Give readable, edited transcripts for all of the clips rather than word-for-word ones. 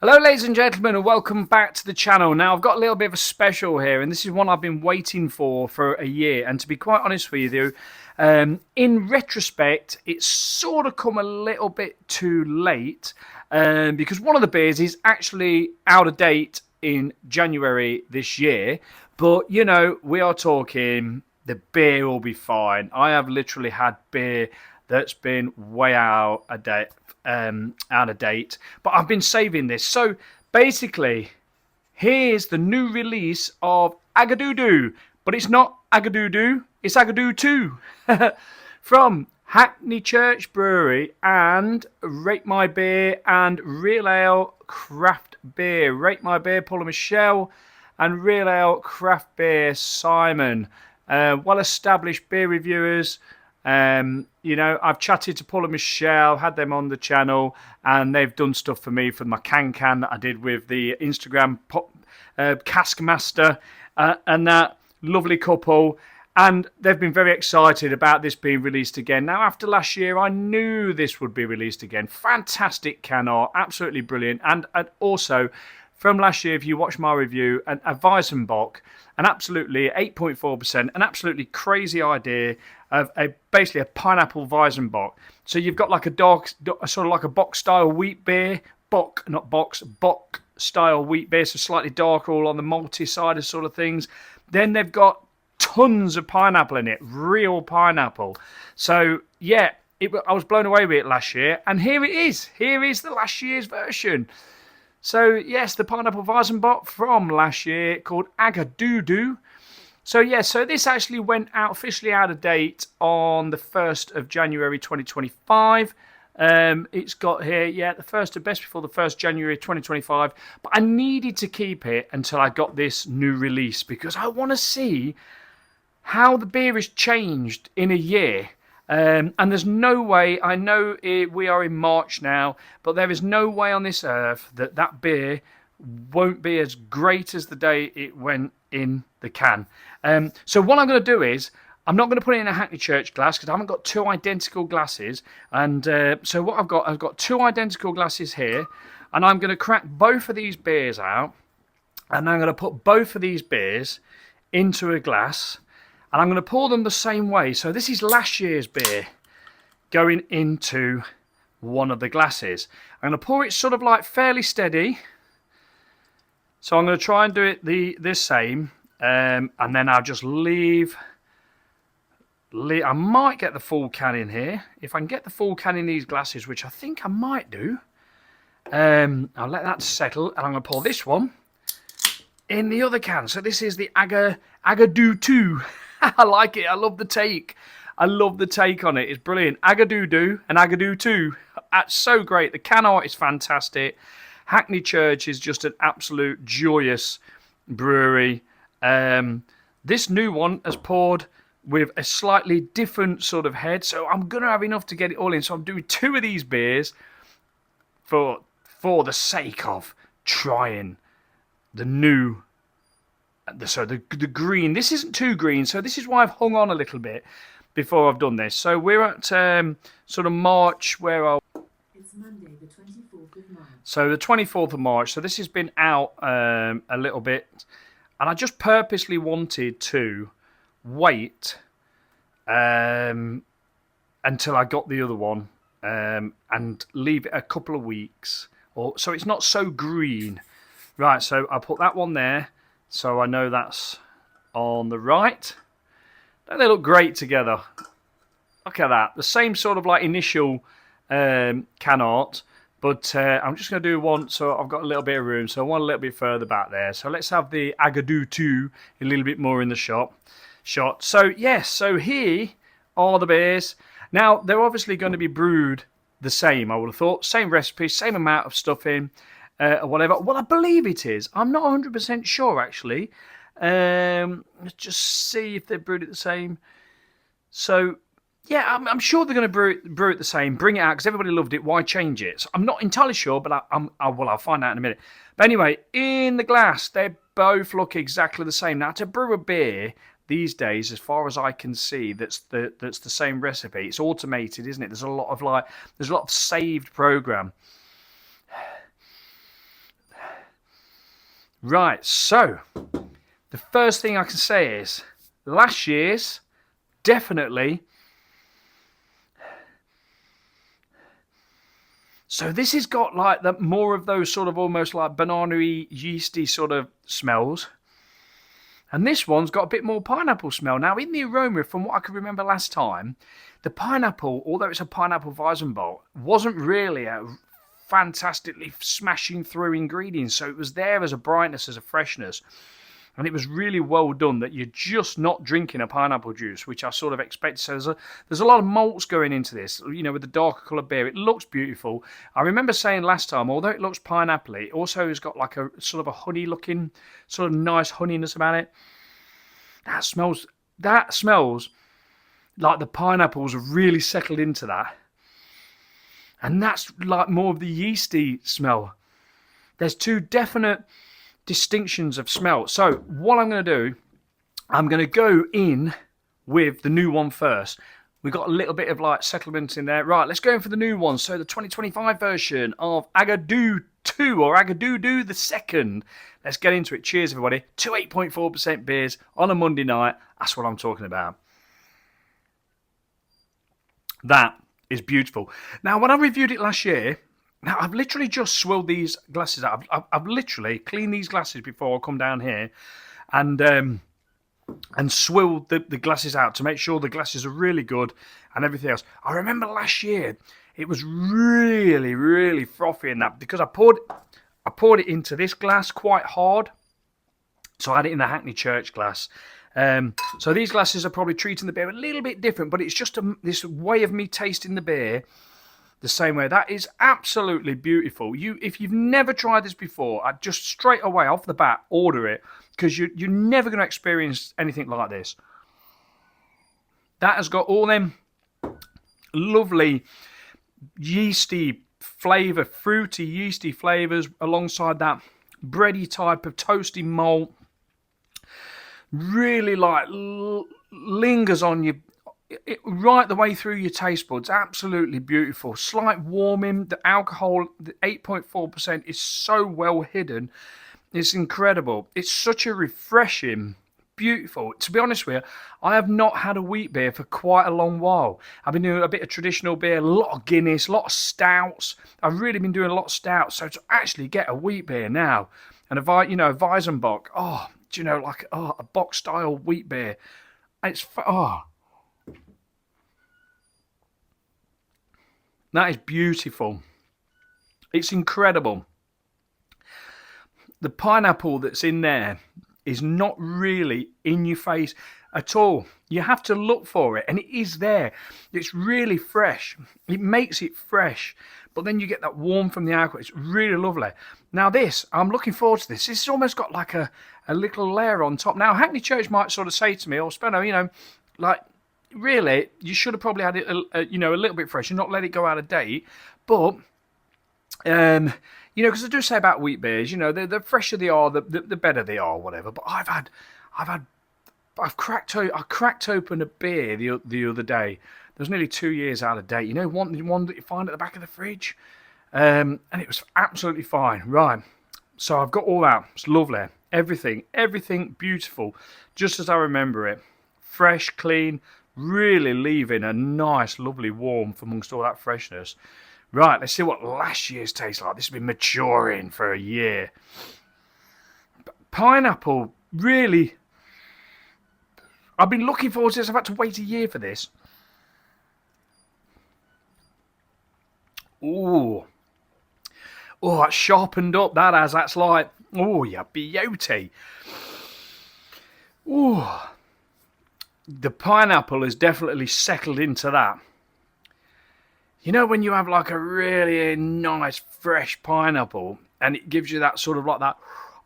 Hello ladies and gentlemen, and welcome back to the channel. Now I've got a little bit of a special here, and this is one I've been waiting for a year, and to be quite honest with you, in retrospect it's sort of come a little bit too late, because one of the beers is actually out of date in January this year, but you know, we are talking the beer will be fine. I have literally had beer that's been way out of date, but I've been saving this. So basically, here's the new release of Agadoodoo, but it's not Agadoodoo, it's Agadootwo from Hackney Church Brewery and Rate My Beer and Real Ale Craft Beer. Rate My Beer, Paula Michelle, and Real Ale Craft Beer, Simon. Well-established beer reviewers. You know, I've chatted to Paul and Michelle, had them on the channel, and they've done stuff for me for my can that I did with the Instagram Cask Master and that lovely couple. And they've been very excited about this being released again. Now, after last year, I knew this would be released again. Fantastic can art, absolutely brilliant. And also, from last year, if you watch my review, a Weizenbock, an absolutely 8.4%, an absolutely crazy idea of basically a pineapple Weizenbock. So you've got like a dark, sort of like a box style wheat beer, bock style wheat beer, so slightly darker, all on the malty side of sort of things. Then they've got tons of pineapple in it, real pineapple. So yeah, I was blown away with it last year, and here it is. Here is the last year's version. So yes, the pineapple Weizenbock from last year called Agadoodoo. So yeah, so this actually went out officially out of date on the 1st of January 2025. It's got here, yeah, the 1st of best before the 1st January 2025. But I needed to keep it until I got this new release because I want to see how the beer has changed in a year. And there's no way, I know we are in March now, but there is no way on this earth that beer won't be as great as the day it went in the can. So what I'm going to do is, I'm not going to put it in a Hackney Church glass because I haven't got two identical glasses. And so what I've got two identical glasses here, and I'm going to crack both of these beers out, and I'm going to put both of these beers into a glass. And I'm going to pour them the same way. So this is last year's beer going into one of the glasses. I'm going to pour it sort of like fairly steady. So I'm going to try and do it the same. And then I'll just leave. I might get the full can in here. If I can get the full can in these glasses, which I think I might do. I'll let that settle. And I'm going to pour this one in the other can. So this is the Agadootwo. I like it. I love the take. I love the take on it. It's brilliant. Agadoodoo and Agadootwo. That's so great. The can art is fantastic. Hackney Church is just an absolute joyous brewery. This new one has poured with a slightly different sort of head. So I'm going to have enough to get it all in. So I'm doing two of these beers for the sake of trying the new. So the green, this isn't too green, so this is why I've hung on a little bit before I've done this. So we're at sort of March, it's Monday, the 24th of March. So the 24th of March, so this has been out a little bit, and I just purposely wanted to wait until I got the other one and leave it a couple of weeks, so it's not so green. Right, so I'll put that one there. So I know that's on the right. Don't they look great together? Look at that. The same sort of like initial can art. But I'm just going to do one. So I've got a little bit of room. So I want a little bit further back there. So let's have the Agadootwo a little bit more in the shot. So yes, so here are the beers. Now they're obviously going to be brewed the same, I would have thought. Same recipe, same amount of stuff in. Or whatever. Well, I believe it is. I'm not 100% sure, actually. Let's just see if they brewed it the same. So, yeah, I'm sure they're going to brew it the same. Bring it out, because everybody loved it. Why change it? So I'm not entirely sure, but I'll find out in a minute. But anyway, in the glass, they both look exactly the same. Now, to brew a beer these days, as far as I can see, that's the same recipe. It's automated, isn't it? There's a lot of saved program. Right, so the first thing I can say is last year's definitely. So this has got like the more of those sort of almost like banana-y, yeasty sort of smells. And this one's got a bit more pineapple smell. Now in the aroma, from what I can remember last time, the pineapple, although it's a pineapple Weizenbolt, wasn't really a fantastically smashing through ingredients. So it was there as a brightness, as a freshness. And it was really well done that you're just not drinking a pineapple juice, which I sort of expected. So there's a lot of malts going into this, you know, with the darker coloured beer. It looks beautiful. I remember saying last time, although it looks pineapple-y, it also has got like a sort of a honey-looking, sort of nice honeyness about it. That smells like the pineapples have really settled into that. And that's like more of the yeasty smell. There's two definite distinctions of smell. So what I'm going to do, I'm going to go in with the new one first. We've got a little bit of like settlement in there. Right, let's go in for the new one. So the 2025 version of Agadootwo or Agadoodoo the second. Let's get into it. Cheers, everybody. 8.4% beers on a Monday night. That's what I'm talking about. That is beautiful. Now, when I reviewed it last year, now, I've literally just swilled these glasses out. I've literally cleaned these glasses before I come down here and swilled the glasses out to make sure the glasses are really good and everything else. I remember last year, it was really, really frothy in that because I poured it into this glass quite hard. So I had it in the Hackney Church glass. So these glasses are probably treating the beer a little bit different, but it's just this way of me tasting the beer the same way. That is absolutely beautiful. If you've never tried this before, I'd just straight away off the bat order it because you're never going to experience anything like this. That has got all them lovely yeasty flavour, fruity yeasty flavours alongside that bready type of toasty malt. Really like lingers on you. Right the way through your taste buds. Absolutely beautiful. Slight warming. The alcohol, the 8.4% is so well hidden. It's incredible. It's such a refreshing, beautiful. To be honest with you, I have not had a wheat beer for quite a long while. I've been doing a bit of traditional beer, a lot of Guinness, a lot of stouts. I've really been doing a lot of stouts. So to actually get a wheat beer now and a Weizenbock, a box style wheat beer. That is beautiful. It's incredible. The pineapple that's in there is not really in your face at all. You have to look for it, and it is there. It's really fresh. It makes it fresh, but then you get that warmth from the alcohol. It's really lovely. Now this, I'm looking forward to this. This has almost got like a little layer on top. Now Hackney Church might sort of say to me, or Speno, really, you should have probably had it, a little bit fresh and not let it go out of date. But, because I do say about wheat beers, the fresher they are, the better they are, whatever. But I cracked open a beer the other day. It was nearly 2 years out of date. One that you find at the back of the fridge, and it was absolutely fine. Right, so I've got all that. It's lovely. Everything beautiful, just as I remember it. Fresh, clean. Really leaving a nice, lovely warmth amongst all that freshness. Right, let's see what last year's tastes like. This has been maturing for a year. Pineapple, really. I've been looking forward to this. I've had to wait a year for this. Ooh. Oh, that's sharpened up. That's like, oh, yeah, beauty. Ooh. The pineapple has definitely settled into that. When you have like a really nice fresh pineapple and it gives you that sort of like that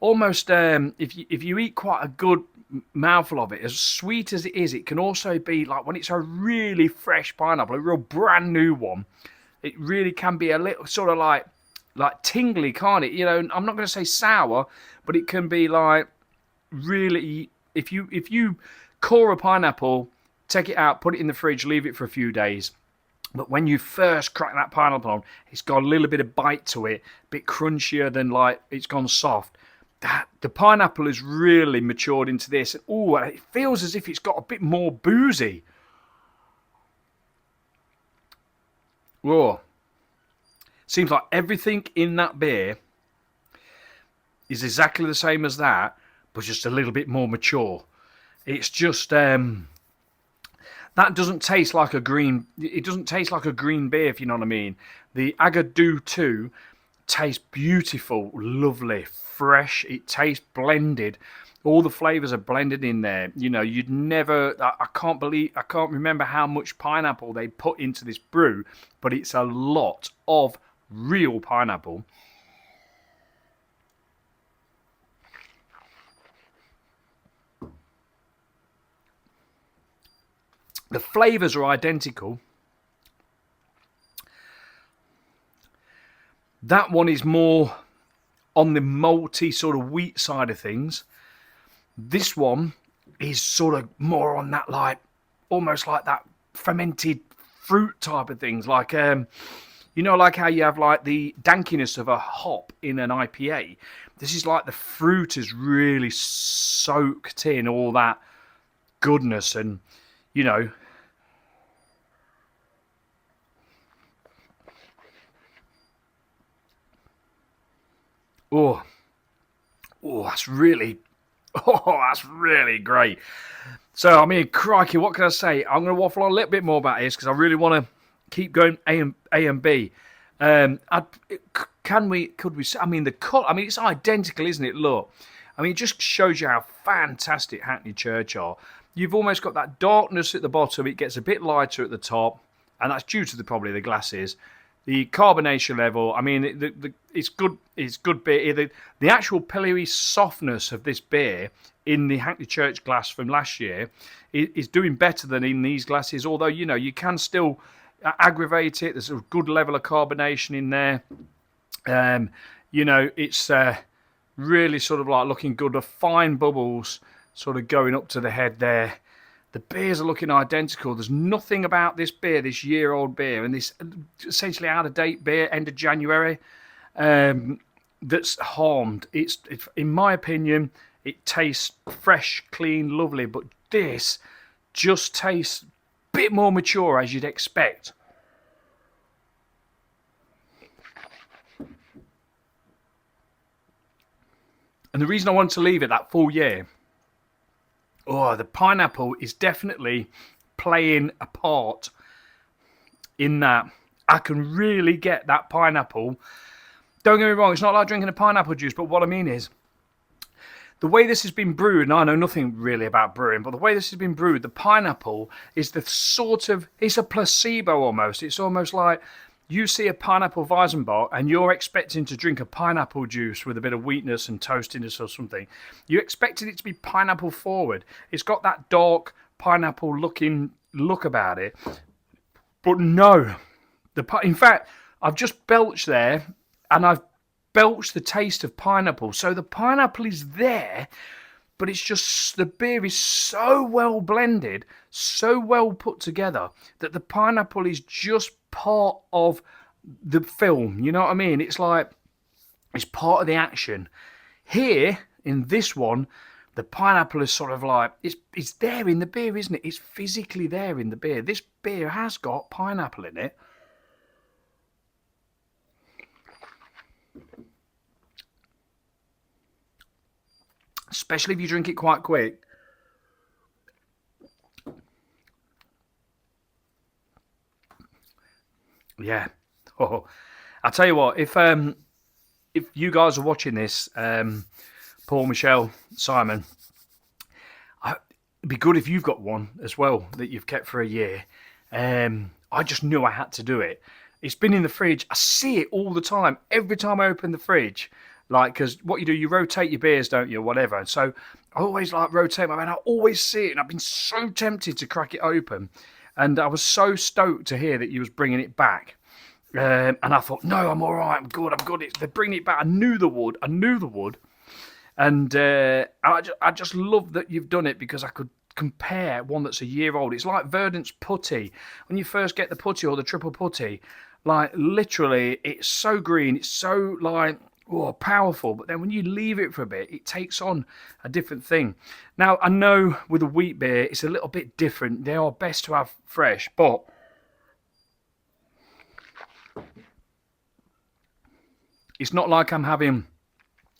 almost if you eat quite a good mouthful of it, as sweet as it is, it can also be like when it's a really fresh pineapple, a real brand new one, it really can be a little sort of like tingly, can't it? I'm not going to say sour, but it can be like really, if you core a pineapple, take it out, put it in the fridge, leave it for a few days. But when you first crack that pineapple on, it's got a little bit of bite to it, a bit crunchier than like it's gone soft. the pineapple has really matured into this. Oh, it feels as if it's got a bit more boozy. Whoa. Seems like everything in that beer is exactly the same as that, but just a little bit more mature. It's just that doesn't taste like a green. It doesn't taste like a green beer, if you know what I mean. The Agadootwo tastes beautiful, lovely, fresh. It tastes blended. All the flavors are blended in there. You know, you'd never. I can't remember how much pineapple they put into this brew, but it's a lot of real pineapple. The flavors are identical. That one is more on the malty sort of wheat side of things. This one is sort of more on that, like, almost like that fermented fruit type of things. Like, you know, like how you have like the dankiness of a hop in an IPA. This is like the fruit is really soaked in all that goodness, and, you know, oh, that's really, that's really great. So, I mean, crikey, what can I say? I'm going to waffle on a little bit more about this because I really want to keep going A and B. Could we? I mean, the cut. I mean, it's identical, isn't it? Look, I mean, it just shows you how fantastic Hackney Church are. You've almost got that darkness at the bottom. It gets a bit lighter at the top, and that's due to probably the glasses. The carbonation level, I mean, it's good. It's good beer. The actual pillowy softness of this beer in the Hackney Church glass from last year is doing better than in these glasses. Although, you know, you can still aggravate it. There's a good level of carbonation in there. You know, it's really sort of like looking good. The fine bubbles sort of going up to the head there. The beers are looking identical. There's nothing about this beer, this year-old beer, and this essentially out-of-date beer, end of January, that's harmed. It's, in my opinion, it tastes fresh, clean, lovely, but this just tastes a bit more mature, as you'd expect. And the reason I wanted to leave it that full year, the pineapple is definitely playing a part in that. I can really get that pineapple. Don't get me wrong, it's not like drinking a pineapple juice, but what I mean is, the way this has been brewed, and I know nothing really about brewing, but the way this has been brewed, the pineapple is the sort of, it's a placebo almost. It's almost like you see a pineapple Weizenbock and you're expecting to drink a pineapple juice with a bit of wheatness and toastiness or something. You expected it to be pineapple forward. It's got that dark pineapple looking look about it. But no. In fact, I've just belched there and I've belched the taste of pineapple. So the pineapple is there, but it's just, the beer is so well blended, so well put together, that the pineapple is just part of the film. You know what I mean? It's like, it's part of the action. Here, in this one, the pineapple is sort of like, it's there in the beer, isn't it? It's physically there in the beer. This beer has got pineapple in it. Especially if you drink it quite quick. Yeah. Oh, I'll tell you what, if you guys are watching this, Paul, Michelle, Simon, it'd be good if you've got one as well that you've kept for a year. I just knew I had to do it. It's been in the fridge. I see it all the time. Every time I open the fridge. Like, because what you do, you rotate your beers, don't you, or whatever. And so I always like rotate my man. I always see it, and I've been so tempted to crack it open. And I was so stoked to hear that you was bringing it back. And I thought, no, I'm all right. I'm good. They're bringing it back. I knew the wood. And I just love that you've done it, because I could compare one that's a year old. It's like Verdant's putty. When you first get the putty or the triple putty, like literally, it's so green. It's so like oh, powerful. But then when you leave it for a bit, it takes on a different thing. Now, I know with a wheat beer, it's a little bit different. They are best to have fresh, but it's not like I'm having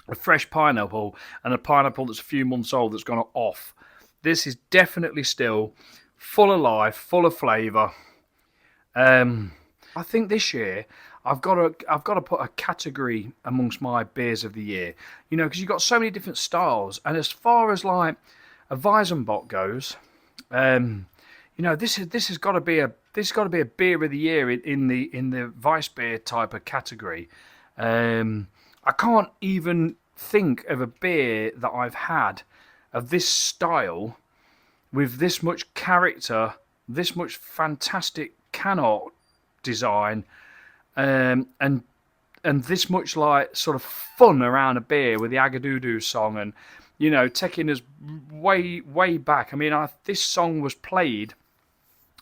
a fresh pineapple and a pineapple that's a few months old that's gone off. This is definitely still full of life, full of flavour. I think this year I've got to put a category amongst my beers of the year. You know, because you've got so many different styles, and as far as like a Weizenbock goes, you know, this has got to be a beer of the year in the Weiss beer type of category. I can't even think of a beer that I've had of this style with this much character, this much fantastic can art design, and this much like sort of fun around a beer with the Agadoodoo song, and you know, taking us way back. I mean, this song was played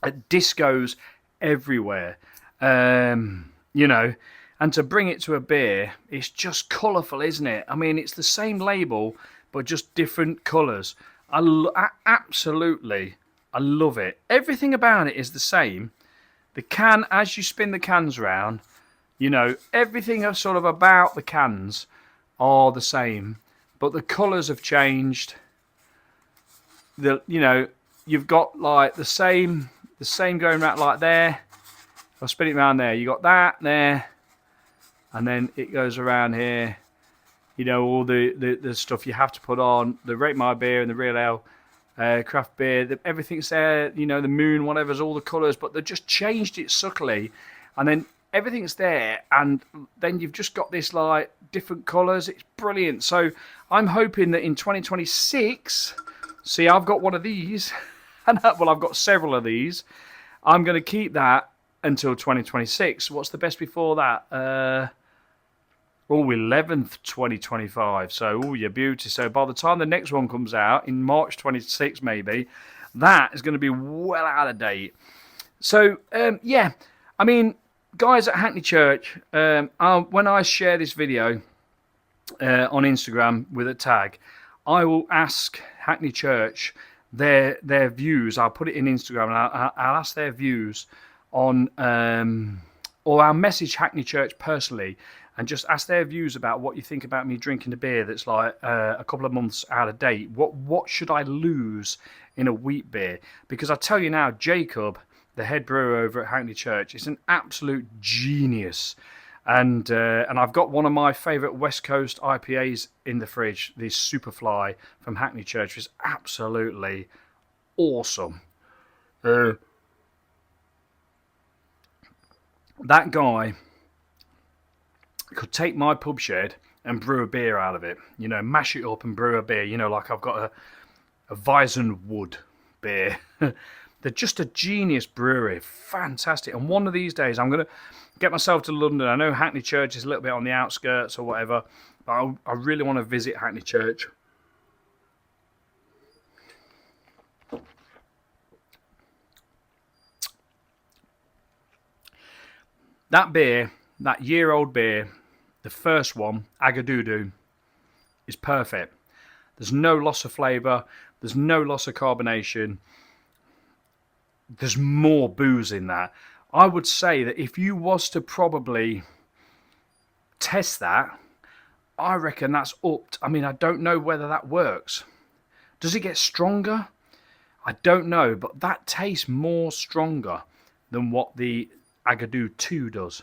at discos everywhere, you know, and to bring it to a beer, it's just colourful, isn't it? I mean, it's the same label but just different colours. Absolutely, I love it. Everything about it is the same. The can, as you spin the cans around, you know, everything sort of about the cans are the same, but the colours have changed. You know, you've got like the same going around like there. I'll spin it around there. You got that there, and then it goes around here. You know, all the stuff you have to put on, the Rate My Beer and the Real Ale craft beer, everything's there, you know, the moon, whatever's, all the colours, but they've just changed it subtly, and then everything's there, and then you've just got this like different colours. It's brilliant. So I'm hoping that in 2026, see, I've got one of these, and well, I've got several of these. I'm going to keep that until 2026. What's the best before that? 11th 2025. So, oh, your beauty. So by the time the next one comes out in March 26 maybe, that is going to be well out of date. So yeah, I mean, guys at Hackney Church, when I share this video on Instagram with a tag, I will ask Hackney Church their views. I'll put it in Instagram, and I'll ask their views on, or I'll message Hackney Church personally and just ask their views about what you think about me drinking a beer that's like a couple of months out of date. What should I lose in a wheat beer? Because I tell you now, Jacob, the head brewer over at Hackney Church, is an absolute genius. And I've got one of my favourite West Coast IPAs in the fridge, the Superfly from Hackney Church, which is absolutely awesome. That guy could take my pub shed and brew a beer out of it. You know, mash it up and brew a beer. You know, like I've got a Weizenwood beer. They're just a genius brewery. Fantastic. And one of these days I'm going to get myself to London. I know Hackney Church is a little bit on the outskirts or whatever, but I really want to visit Hackney Church. That beer, that year-old beer, the first one, Agadoodoo, is perfect. There's no loss of flavour. There's no loss of carbonation. There's more booze in that. I would say that if you was to probably test that, I reckon that's upped. I mean, I don't know whether that works. Does it get stronger? I don't know, but that tastes more stronger than what the Agadootwo does.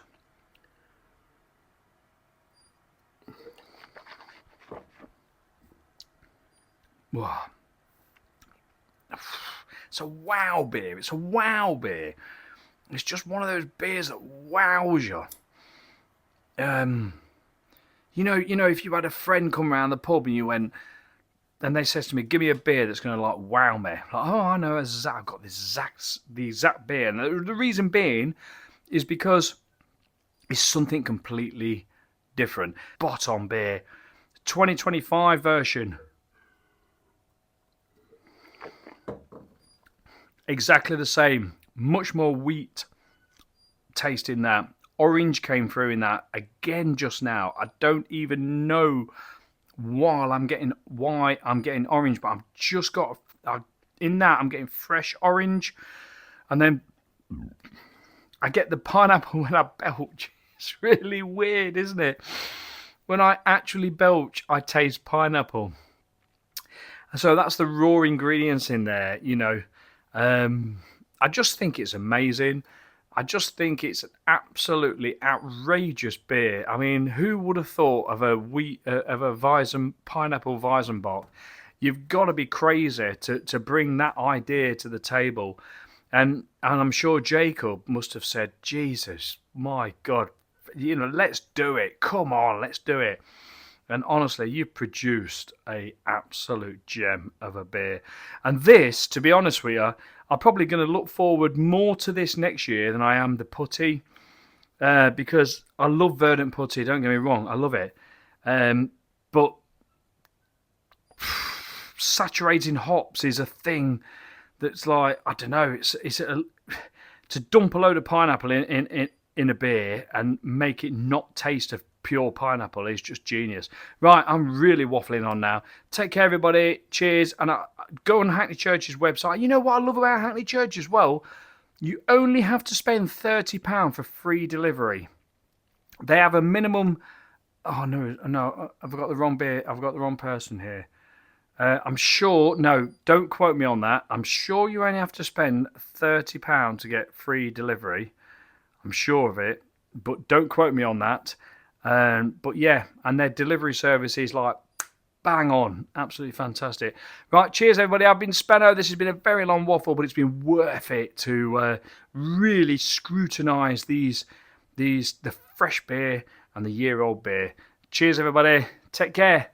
Wow. It's a wow beer. It's a wow beer. It's just one of those beers that wows you. You know, if you had a friend come around the pub and you went, and they says to me, "Give me a beer that's going to like wow me." Like, oh, I know, I've got the exact beer, and the reason being is because it's something completely different. Spot on beer, 2025 version. Exactly the same. Much more wheat taste in that. orange came through in that again just now. I don't even know why I'm getting orange, but I've just got in that I'm getting fresh orange, and then I get the pineapple when I belch. It's really weird, isn't it? When I actually belch, I taste pineapple. So that's the raw ingredients in there, you know. I just think it's amazing. I just think it's an absolutely outrageous beer. I mean, who would have thought of a pineapple Weizenbock? You've got to be crazy to bring that idea to the table. And I'm sure Jacob must have said, Jesus, my God, you know, let's do it. Come on, let's do it. And honestly, you've produced a absolute gem of a beer. And this, to be honest with you, I'm probably going to look forward more to this next year than I am the putty. Because I love Verdant putty, don't get me wrong, I love it. But saturating hops is a thing that's like, I don't know, to dump a load of pineapple in a beer and make it not taste of pure pineapple is just genius. Right, I'm really waffling on now. Take care, everybody. Cheers. And go on Hackney Church's website. You know what I love about Hackney Church as well? You only have to spend £30 for free delivery. They have a minimum... Oh, no, I've got the wrong beer. I've got the wrong person here. I'm sure... No, don't quote me on that. I'm sure you only have to spend £30 to get free delivery. I'm sure of it. But don't quote me on that. But yeah, and their delivery service is like bang on. Absolutely fantastic. Right, cheers everybody. I've been Speno. This has been a very long waffle, but it's been worth it to really scrutinise the fresh beer and the year-old beer. Cheers everybody. Take care.